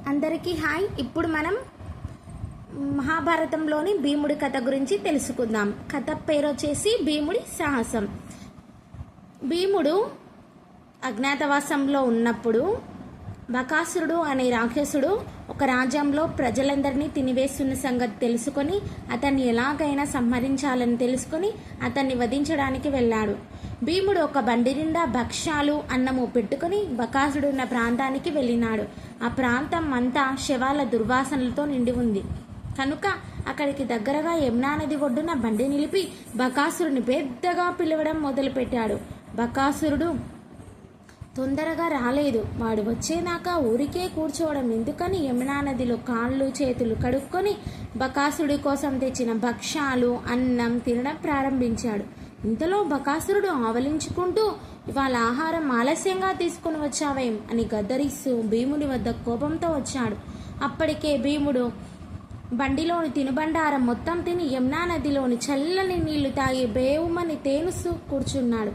అందరికీ హాయ్. ఇప్పుడు మనం మహాభారతంలోని భీముడి కథ గురించి తెలుసుకుందాం. కథ పేరు వచ్చేసి భీముడి సాహసం. భీముడు అజ్ఞాతవాసంలో ఉన్నప్పుడు బకాసురుడు అనే రాక్షసుడు ఒక రాజ్యంలో ప్రజలందరినీ తినివేస్తున్న సంగతి తెలుసుకొని అతన్ని ఎలాగైనా సంహరించాలని తెలుసుకొని అతన్ని వధించడానికి వెళ్ళాడు. భీముడు ఒక బండి నిండా భక్ష్యాలు అన్నము పెట్టుకుని బకాసుడు ఉన్న ప్రాంతానికి వెళ్ళినాడు. ఆ ప్రాంతం అంతా శవాల దుర్వాసనలతో నిండి ఉంది కనుక అక్కడికి దగ్గరగా యమునా నది ఒడ్డున బండి నిలిపి బకాసురుని పెద్దగా పిలవడం మొదలుపెట్టాడు. బకాసురుడు తొందరగా రాలేదు. వాడు వచ్చేదాకా ఊరికే కూర్చోవడం ఎందుకని యమునా నదిలో కాళ్ళు చేతులు కడుక్కొని బకాసుడి కోసం తెచ్చిన భక్ష్యాలు అన్నం తినడం ప్రారంభించాడు. ఇంతలో బకాసురుడు ఆవలించుకుంటూ, ఇవాళ ఆహారం ఆలస్యంగా తీసుకుని వచ్చావేం అని గద్దరిస్తూ భీముడి వద్ద కోపంతో వచ్చాడు. అప్పటికే భీముడు బండిలోని తినుబండారం మొత్తం తిని యమునా నదిలోని చల్లని నీళ్లు తాగి బేవుమని తేనుస్తూ కూర్చున్నాడు.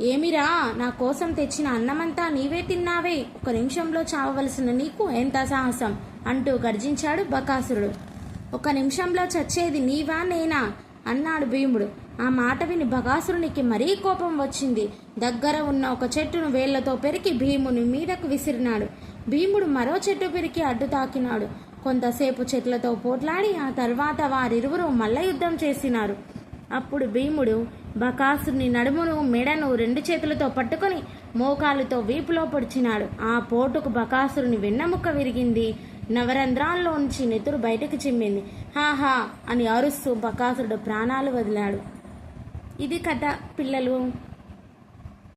ఏమిరా, నా కోసం తెచ్చిన అన్నమంతా నీవే తిన్నావే, ఒక నిమిషంలో చావవలసిన నీకు ఎంత సాహసం అంటూ గర్జించాడు బకాసురుడు. ఒక నిమిషంలో చచ్చేది నీవా నేనా అన్నాడు భీముడు. ఆ మాట విని బకాసురునికి మరీ కోపం వచ్చింది. దగ్గర ఉన్న ఒక చెట్టును వేళ్లతో పెరికి భీముని మీదకు విసిరినాడు. భీముడు మరో చెట్టు పెరికి అడ్డు తాకినాడు. కొంతసేపు చెట్లతో పోట్లాడి ఆ తర్వాత వారిరువురు మల్ల యుద్ధం చేసినారు. అప్పుడు భీముడు బకాసురుని నడుమును మెడను రెండు చేతులతో పట్టుకొని మోకాలుతో వీపులో పొడిచినాడు. ఆ పోటుకు బకాసురుని వెన్నముక్క విరిగింది. నవరంధ్రాల్లోంచి నెత్తురు బయటకు చిమ్మింది. హాహా అని అరుస్తూ బకాసురుడు ప్రాణాలు వదిలాడు. ఇది కథ పిల్లలు.